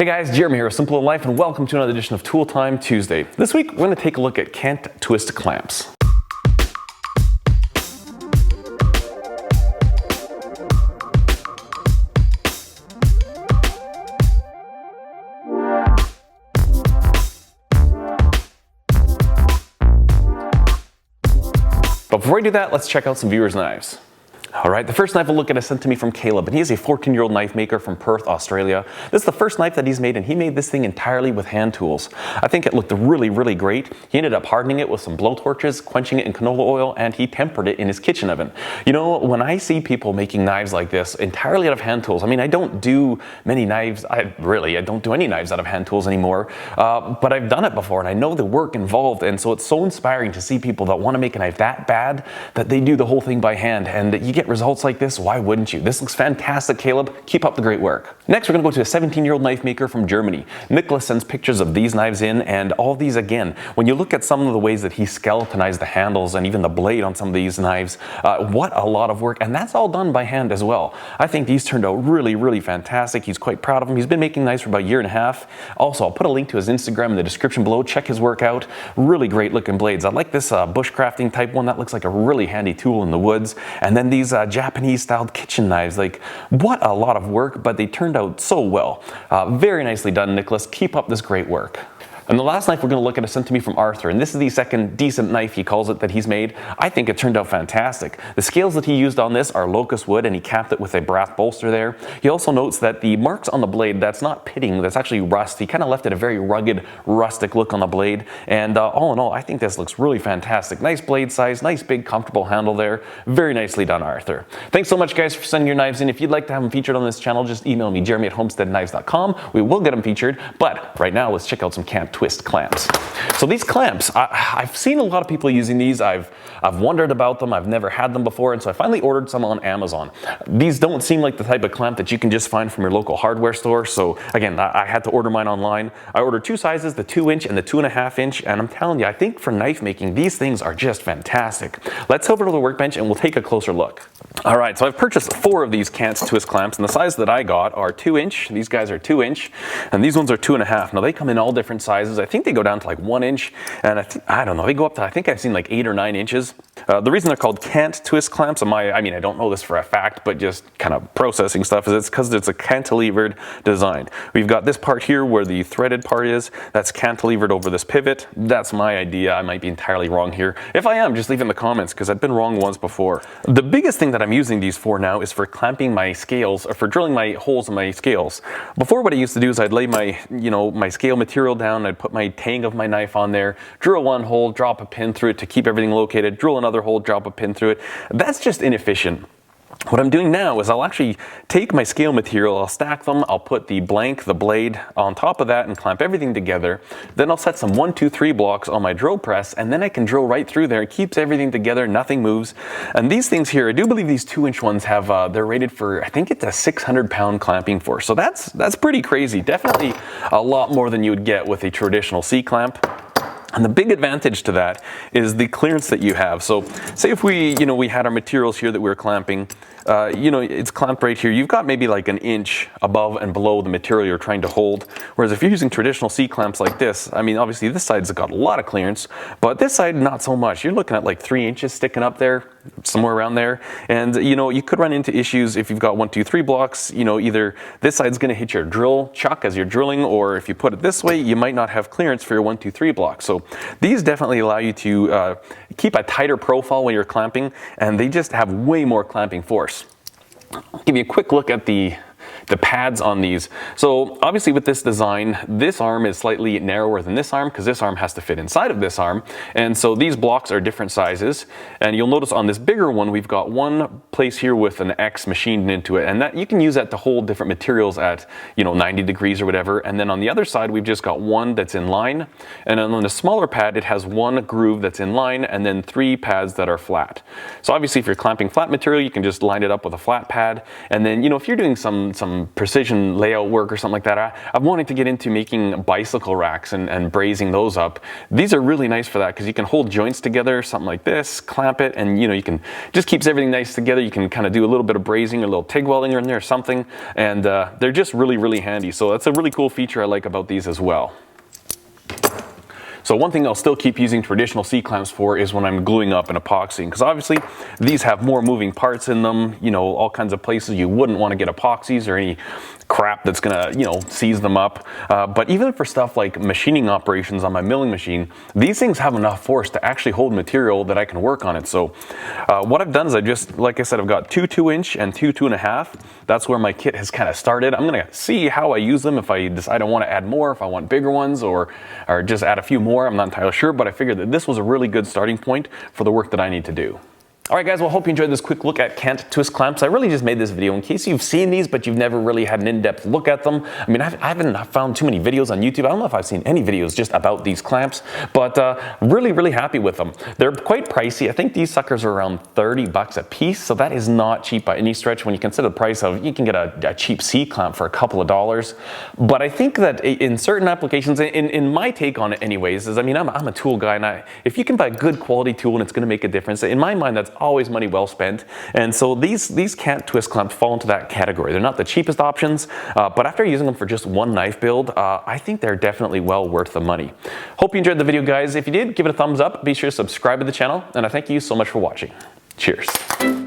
Hey guys, Jeremy here with Simple in Life and welcome to another edition of Tool Time Tuesday. This week we're going to take a look at Kant Twist Clamps. But before we do that, let's check out some viewers' knives. Alright, the first knife we'll look at is sent to me from Caleb, and he is a 14-year-old knife maker from Perth, Australia. This is the first knife that he's made, and he made this thing entirely with hand tools. I think it looked really great. He ended up hardening it with some blowtorches, quenching it in canola oil, and he tempered it in his kitchen oven. You know, when I see people making knives like this entirely out of hand tools, I mean, I don't do many knives, I don't do any knives out of hand tools anymore, but I've done it before, and I know the work involved, and so it's so inspiring to see people that want to make a knife that bad that they do the whole thing by hand, and you get results like this. Why wouldn't you? This looks fantastic, Caleb. Keep up the great work. Next, we're going to go to a 17-year-old knife maker from Germany. Nicholas sends pictures of these knives in, and all of these, again, when you look at some of the ways that he skeletonized the handles and even the blade on some of these knives, what a lot of work, and that's all done by hand as well. I think these turned out really fantastic. He's quite proud of them. He's been making knives for about a year and a half. Also, I'll put a link to his Instagram in the description below. Check his work out. Really great looking blades. I like this bushcrafting type one. That looks like a really handy tool in the woods. And then these Japanese styled kitchen knives, like what a lot of work, but they turned out so well. Very nicely done, Nicholas. Keep up this great work. And the last knife we're going to look at is sent to me from Arthur, and this is the second decent knife, he calls it, that he's made. I think it turned out fantastic. The scales that he used on this are locust wood, and he capped it with a brass bolster there. He also notes that the marks on the blade, that's not pitting, that's actually rust. He kind of left it a very rugged, rustic look on the blade, and all in all, I think this looks really fantastic. Nice blade size, nice big comfortable handle there. Very nicely done, Arthur. Thanks so much, guys, for sending your knives in. If you'd like to have them featured on this channel, just email me, jeremy@homesteadknives.com. We will get them featured, but right now, let's check out some Kant Twist Clamps. So these clamps, I've seen a lot of people using these. I've wondered about them. I've never had them before, and so I finally ordered some on Amazon. These don't seem like the type of clamp that you can just find from your local hardware store. So again, I had to order mine online. I ordered two sizes, the 2-inch and the 2.5-inch, and I'm telling you, I think for knife making, these things are just fantastic. Let's head over to the workbench and we'll take a closer look. All right, so I've purchased 4 of these Kant Twist Clamps, and the size that I got are 2-inch. These guys are 2-inch, and these ones are 2.5. Now they come in all different sizes. I think they go down to like 1-inch, and I don't know, they go up to, I think I've seen like 8 or 9 inches. The reason they're called Kant Twist Clamps, I mean, I don't know this for a fact, but just kind of processing stuff, is it's because it's a cantilevered design. We've got this part here where the threaded part is, that's cantilevered over this pivot. That's my idea. I might be entirely wrong here. If I am, just leave it in the comments, because I've been wrong once before. The biggest thing that I'm using these for now is for clamping my scales, or for drilling my holes in my scales. Before, what I used to do is I'd lay my, my scale material down, I'd put my tang of my knife on there, drill one hole, drop a pin through it to keep everything located, drill another hole, drop a pin through it. That's just inefficient. What I'm doing now is I'll actually take my scale material, I'll stack them, I'll put the blade on top of that and clamp everything together. Then I'll set some 1, 2, 3 blocks on my drill press, and then I can drill right through there. It keeps everything together, nothing moves. And these things here, I do believe these 2-inch ones have, they're rated for, I think it's a 600-pound clamping force. So that's pretty crazy. Definitely a lot more than you would get with a traditional C-clamp. And the big advantage to that is the clearance that you have. So say if we had our materials here that we were clamping, it's clamped right here. You've got maybe like 1 inch above and below the material you're trying to hold. Whereas if you're using traditional C-clamps like this, I mean, obviously this side's got a lot of clearance, but this side, not so much. You're looking at like 3 inches sticking up there, somewhere around there. And, you could run into issues if you've got 1, 2, 3 blocks, either this side's going to hit your drill chuck as you're drilling, or if you put it this way, you might not have clearance for your 1, 2, 3 blocks. So these definitely allow you to keep a tighter profile when you're clamping, and they just have way more clamping force. I'll give you a quick look at the pads on these. So obviously with this design, this arm is slightly narrower than this arm because this arm has to fit inside of this arm. And so these blocks are different sizes. And you'll notice on this bigger one, we've got one place here with an X machined into it. And that you can use that to hold different materials at, 90 degrees or whatever. And then on the other side, we've just got one that's in line. And then on the smaller pad, it has one groove that's in line and then 3 pads that are flat. So obviously if you're clamping flat material, you can just line it up with a flat pad. And then, if you're doing some some precision layout work or something like that, I'm wanting to get into making bicycle racks and brazing those up. These are really nice for that because you can hold joints together, something like this, clamp it, and you can just keeps everything nice together. You can kind of do a little bit of brazing, a little TIG welding in there or something, and they're just really, really handy. So that's a really cool feature I like about these as well. So one thing I'll still keep using traditional C-clamps for is when I'm gluing up and epoxying, because obviously these have more moving parts in them, all kinds of places you wouldn't want to get epoxies or any crap that's gonna, seize them up. But even for stuff like machining operations on my milling machine, these things have enough force to actually hold material that I can work on it. So what I've done is like I said, I've got two 2-inch and two 2.5. That's where my kit has kind of started. I'm gonna see how I use them, if I decide I want to add more, if I want bigger ones, or just add a few more. I'm not entirely sure, but I figured that this was a really good starting point for the work that I need to do. Alright guys, well, hope you enjoyed this quick look at Kant Twist Clamps. I really just made this video in case you've seen these but you've never really had an in-depth look at them. I mean, I haven't found too many videos on YouTube. I don't know if I've seen any videos just about these clamps, but really, really happy with them. They're quite pricey. I think these suckers are around 30 bucks a piece, so that is not cheap by any stretch when you consider the price of, you can get a cheap C-clamp for a couple of dollars. But I think that in certain applications, in my take on it anyways, is, I mean, I'm a tool guy, and if you can buy a good quality tool and it's going to make a difference, in my mind, that's always money well spent. And so these Kant Twist Clamps fall into that category. They're not the cheapest options, but after using them for just one knife build, I think they're definitely well worth the money. Hope you enjoyed the video, guys. If you did, give it a thumbs up. Be sure to subscribe to the channel, and I thank you so much for watching. Cheers.